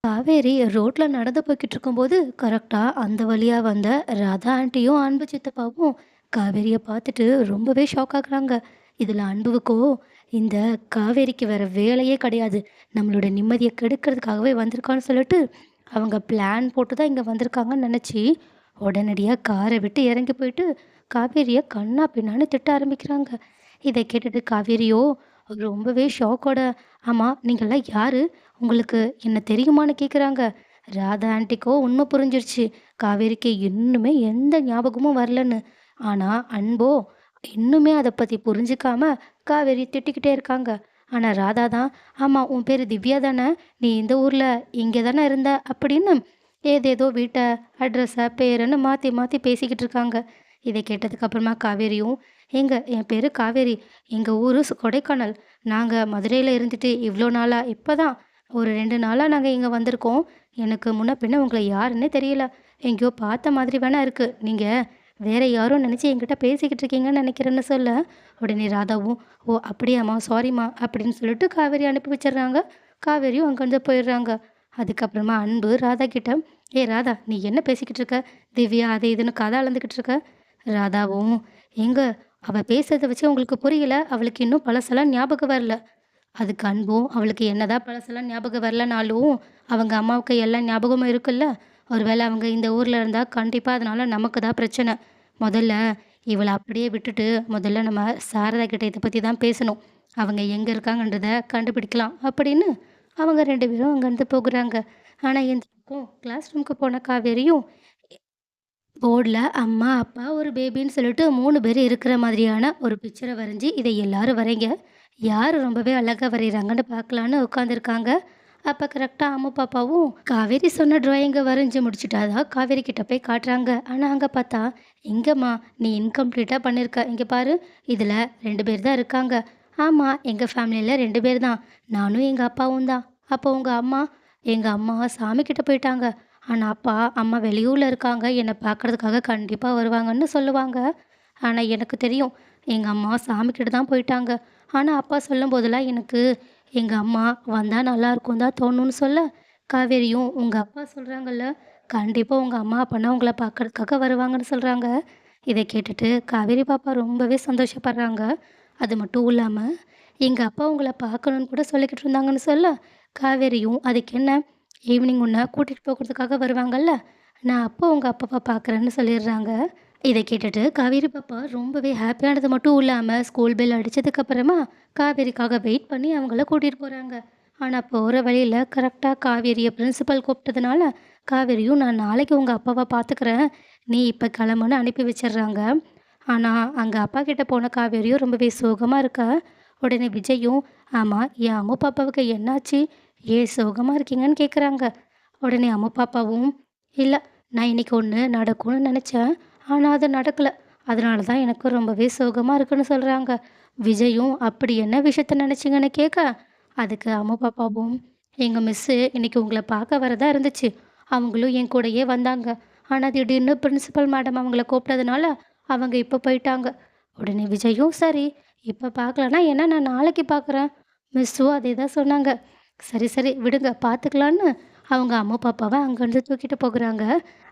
காவேரி ரோட்ல நடந்து போய்கிட்டு இருக்கும்போது கரெக்டா அந்த வழியா வந்த ராதா ஆண்டியும் அன்பு சித்தப்பாவும் காவேரியை பார்த்துட்டு ரொம்பவே ஷாக் ஆகுறாங்க. இதுல அன்புவுக்கோ இந்த காவேரிக்கு வேற வேலையே கிடையாது, நம்மளோட நிம்மதியை கெடுக்கிறதுக்காகவே வந்திருக்கான்னு சொல்லிட்டு அவங்க பிளான் போட்டு தான் இங்க வந்திருக்காங்கன்னு நினைச்சி உடனடியா காரை விட்டு இறங்கி போயிட்டு காவேரியை கண்ணா பின்னான்னு திட்ட ஆரம்பிக்கிறாங்க. இதை கேட்டுட்டு காவேரியோ ரொம்பவே ஷாக்கோட, ஆமா நீங்கெல்லாம் யாரு, உங்களுக்கு என்ன தெரியுமான்னு கேட்குறாங்க. ராதா ஆன்ட்டிக்கோ உண்மை புரிஞ்சிருச்சு, காவேரிக்கு இன்னுமே எந்த ஞாபகமும் வரலன்னு. ஆனா அன்போ இன்னுமே அதை பற்றி புரிஞ்சுக்காம காவேரி திட்டிக்கிட்டே இருக்காங்க. ஆனால் ராதா தான், ஆமாம் உன் பேர் திவ்யா தானே, நீ இந்த ஊரில் இங்கே தானே இருந்த அப்படின்னு ஏதேதோ வீட்டை அட்ரஸை பேருன்னு மாற்றி மாற்றி பேசிக்கிட்டு இருக்காங்க. இதை கேட்டதுக்கு அப்புறமா காவேரியும், என் பேர் காவேரி, எங்கள் ஊர் கொடைக்கானல், நாங்கள் மதுரையில் இருந்துட்டு இவ்வளோ நாளாக இப்போ தான் ஒரு 2 நாளாக நாங்கள் இங்கே வந்திருக்கோம். எனக்கு முன்ன பின்ன உங்களை யாருன்னே தெரியல, எங்கேயோ பார்த்த மாதிரி வேணா இருக்குது, நீங்கள் வேற யாரும் நினச்சி என்கிட்ட பேசிக்கிட்டு இருக்கீங்கன்னு நினைக்கிறேன்னு சொல்ல, உடனே ராதாவும், ஓ அப்படியாம்மா சாரிம்மா அப்படின்னு சொல்லிட்டு காவேரி அனுப்பி வச்சிடுறாங்க. காவேரியும் அங்கேருந்து போயிடுறாங்க. அதுக்கப்புறமா அன்பு ராதா கிட்ட, ஏ ராதா நீ என்ன பேசிக்கிட்டு இருக்க, திவ்யா அதை இதுன்னு கதை அளந்துக்கிட்டு இருக்க. ராதாவும், எங்க அவ பேசுறத வச்சு உங்களுக்கு புரியல, அவளுக்கு இன்னும் பழசெல்லாம் ஞாபகம் வரல. அதுக்கு அன்பும், அவளுக்கு என்னதான் பழசெல்லாம் ஞாபகம் வரலனாலும் அவங்க அம்மாவுக்கு எல்லா ஞாபகமும் இருக்குல்ல, ஒருவேளை அவங்க இந்த ஊர்ல இருந்தா கண்டிப்பா அதனால நமக்கு தான் பிரச்சனை. முதல்ல இவளை அப்படியே விட்டுட்டு முதல்ல நம்ம சாரதா கிட்ட இதை பற்றி தான் பேசணும், அவங்க எங்கே இருக்காங்கன்றத கண்டுபிடிக்கலாம் அப்படின்னு அவங்க 2 பேரும் அங்கேருந்து போகுறாங்க. ஆனால் இந்த பக்கம் கிளாஸ் ரூமுக்கு போன காவேரியும் போர்டில் அம்மா அப்பா ஒரு பேபின்னு சொல்லிட்டு 3 பேர் இருக்கிற மாதிரியான ஒரு பிக்சரை வரைஞ்சி, இதை எல்லாரும் வரைங்க, யார் ரொம்பவே அழகாக வரைகிறாங்கன்னு பார்க்கலான்னு உட்காந்துருக்காங்க. அப்போ கரெக்டாக அம்மா பாப்பாவும் காவேரி சொன்ன ட்ராயிங்கை வரைஞ்சி முடிச்சுட்டாதான் காவேரி கிட்ட போய் காட்டுறாங்க. ஆனால் அங்கே பார்த்தா, எங்கம்மா நீ இன்கம்ப்ளீட்டாக பண்ணியிருக்க, இங்கே பாரு, இதில் 2 பேர் தான் இருக்காங்க. ஆமாம் எங்கள் ஃபேமிலியில் 2 பேர் தான், நானும் எங்கள் அப்பாவும் தான். அப்போ உங்கள் அம்மா, எங்கள் அம்மா சாமி கிட்ட போயிட்டாங்க, ஆனா அப்பா, அம்மா வெளியூர்ல இருக்காங்க, என்ன பார்க்கறதுக்காக கண்டிப்பா வருவாங்கன்னு சொல்லுவாங்க. ஆனா எனக்கு தெரியும், எங்க அம்மா சாமிக்கிட்ட தான் போயிட்டாங்க. ஆனா அப்பா சொல்லும்போதெல்லாம் எனக்கு எங்க அம்மா வந்தா நல்லாயிருக்கும் தான் தோணும்னு சொல்ல, காவேரியும் உங்க அப்பா சொல்றாங்கல்ல, கண்டிப்பா உங்க அம்மா அப்பனா உங்கள பார்க்கறதுக்காக வருவாங்கன்னு சொல்றாங்க. இத கேட்டுட்டு காவேரி பாப்பா ரொம்பவே சந்தோஷப்படுறாங்க. அது மட்டும் இல்லாம, எங்க அப்பா உங்கள பார்க்கணும்னு கூட சொல்லிக்கிட்டு இருந்தாங்கன்னு சொல்ல, காவேரியும் அதுக்கு என்ன, ஈவினிங் உன்னை கூட்டிகிட்டு போகிறதுக்காக வருவாங்கல்ல, நான் அப்போ உங்கள் அப்பாவை பார்க்குறேன்னு சொல்லிடுறாங்க. இதை கேட்டுட்டு காவேரி பாப்பா ரொம்பவே ஹாப்பியானது மட்டும் இல்லாமல் ஸ்கூல் பெல் அடித்ததுக்கப்புறமா காவேரிக்காக வெயிட் பண்ணி அவங்கள கூட்டிகிட்டு போகிறாங்க. ஆனால் போகிற வழியில் கரெக்டாக காவேரியை பிரின்சிபல் கூப்பிட்டதுனால காவேரியும், நான் நாளைக்கு உங்கள் அப்பாவை பார்த்துக்கிறேன், நீ இப்போ கிளம்புன்னு அனுப்பி வச்சிடுறாங்க. ஆனால் அங்கே அப்பா கிட்ட போன காவேரியும் ரொம்பவே சோகமாக இருக்கா. உடனே விஜயும், ஆமாம் என் அம்மா பாப்பாவுக்கு என்னாச்சு, ஏன் சோகமாக இருக்கீங்கன்னு கேட்குறாங்க. உடனே அம்மா பாப்பாவும், இல்லை நான் இன்னைக்கு ஒன்று நடக்கும்னு நினச்சேன், ஆனால் அது நடக்கலை, அதனால தான் எனக்கு ரொம்பவே சோகமாக இருக்குன்னு சொல்கிறாங்க. விஜயும், அப்படி என்ன விஷயத்த நினச்சிங்கன்னு கேட்க, அதுக்கு அம்மா பாப்பாவும், எங்கள் மிஸ்ஸு இன்னைக்கு உங்களை பார்க்க வரதா இருந்துச்சு, அவங்களும் என் கூடயே வந்தாங்க, ஆனால் திடீர்னு பிரின்சிபல் மேடம் அவங்கள கூப்பிட்டதுனால அவங்க இப்போ போயிட்டாங்க. உடனே விஜயும், சரி இப்போ பார்க்கலன்னா என்ன, நான் நாளைக்கு பார்க்குறேன், மிஸ்ஸும் அதே தான் சொன்னாங்க. சரி சரி விடுங்க பார்த்துக்கலான்னு அவங்க அம்மா பாப்பாவை அங்கேருந்து தூக்கிட்டு போகுறாங்க.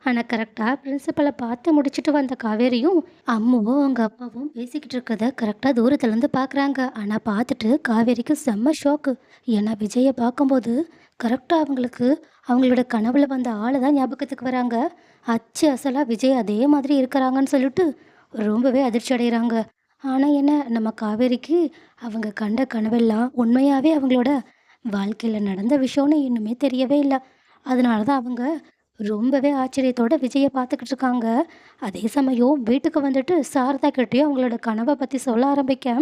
ஆனால் கரெக்டாக பிரின்சிபலை பார்த்து முடிச்சுட்டு வந்த காவேரியும் அம்முவும் அவங்க அப்பாவும் பேசிக்கிட்டு இருக்கத கரெக்டாக தூரத்துலேருந்து பார்க்குறாங்க. ஆனால் பார்த்துட்டு காவேரிக்கு செம்ம ஷாக்கு. ஏன்னா விஜயை பார்க்கும்போது கரெக்டாக அவங்களுக்கு அவங்களோட கனவுல வந்த ஆளை தான் ஞாபகத்துக்கு வராங்க. அச்சு அசலாக விஜய் அதே மாதிரி இருக்கிறாங்கன்னு சொல்லிட்டு ரொம்பவே அதிர்ச்சி அடைகிறாங்க. ஆனால் என்ன, நம்ம காவேரிக்கு அவங்க கண்ட கனவெல்லாம் உண்மையாகவே அவங்களோட வாழ்க்கையில் நடந்த விஷயம்னு இன்னுமே தெரியவே இல்லை. அதனால தான் அவங்க ரொம்பவே ஆச்சரியத்தோட விஜயை பார்த்துக்கிட்டு இருக்காங்க. அதே சமயம் வீட்டுக்கு வந்துட்டு சாரதா கிட்டேயும் அவங்களோட கனவை பற்றி சொல்ல ஆரம்பிக்க,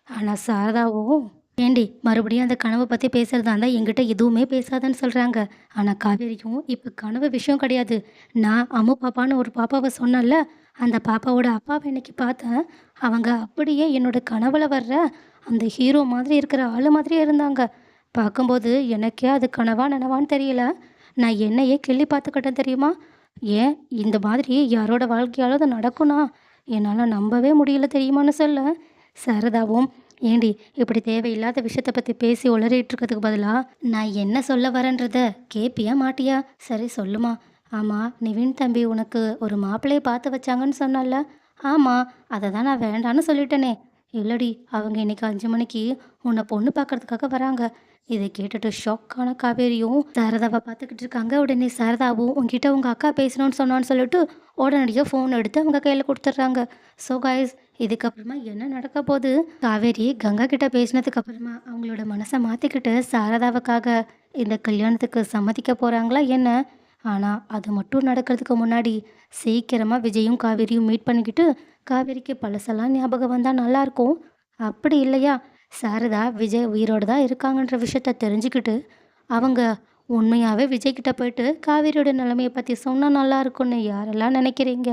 ஆனால் சாரதாவும், ஏண்டி மறுபடியும் அந்த கனவை பற்றி பேசுகிறதா இருந்தால் என்கிட்ட எதுவுமே பேசாதன்னு சொல்கிறாங்க. ஆனால் காவேரியும், இப்போ கனவு விஷயம் கிடையாது, நான் அம்மு பாப்பான்னு ஒரு பாப்பாவை சொன்னேன்ல, அந்த பாப்பாவோட அப்பாவை இன்னைக்கு பார்த்தேன், அவங்க அப்படியே என்னோட கனவுல வர்ற அந்த ஹீரோ மாதிரி இருக்கிற ஆள் மாதிரியே இருந்தாங்க. பார்க்கும்போது எனக்கே அது கனவா நனவான்னு தெரியல, நான் என்னையே கிள்ளி பார்த்துக்கிட்டேன் தெரியுமா. ஏன் இந்த மாதிரி யாரோட வாழ்க்கையாலும் அது நடக்கும்னா என்னால் நம்பவே முடியல தெரியுமான்னு சொல்ல, சாரதாவும், ஏண்டி இப்படி தேவையில்லாத விஷயத்த பத்தி பேசி உளறிட்டு இருக்கிறதுக்கு பதிலா, நான் என்ன சொல்ல வரேன்றத கேட்பியா மாட்டியா? சரி சொல்லுமா. ஆமா, நிவின் தம்பி உனக்கு ஒரு மாப்பிள்ளைய பார்த்து வச்சாங்கன்னு சொன்னல்ல? ஆமா, அத தான் நான் வேண்டான்னு சொல்லிட்டேனே. இல்லடி, அவங்க இன்னைக்கு 5 மணிக்கு உன்ன பொண்ணு பார்க்கறதுக்காக வராங்க. இத கேட்டுட்டு ஷாக்கான காவேரியும் சாரதாவ பார்த்துக்கிட்டு இருக்காங்க. உடனே சாரதாவும் உன்கிட்ட உங்க அக்கா பேசணும்னு சொன்னான்னு சொல்லிட்டு, உடனடியா ஃபோன் எடுத்து அவங்க கையில குடுத்துடுறாங்க. ஸோ காய்ஸ், இதுக்கப்புறமா என்ன நடக்க போது? காவேரி கங்கா கிட்ட பேசினதுக்கு அப்புறமா அவங்களோட மனச மாத்திக்கிட்டு சாரதாவுக்காக இந்த கல்யாணத்துக்கு சம்மதிக்க போறாங்களா என்ன? ஆனா, அது மட்டும் நடக்கிறதுக்கு முன்னாடி சீக்கிரமா விஜயும், காவேரியும் மீட் பண்ணிக்கிட்டு, காவேரிக்கு பழசெல்லாம் ஞாபகம் வந்தா நல்லாயிருக்கும். அப்படி இல்லையா, சாரதா விஜய் உயிரோட தான் இருக்காங்கன்ற விஷயத்த தெரிஞ்சுக்கிட்டு, அவங்க உண்மையாவே விஜய் கிட்ட போயிட்டு காவேரியோட நிலைமைய பத்தி சொன்னா நல்லா இருக்கும்னு யாரெல்லாம் நினைக்கிறீங்க?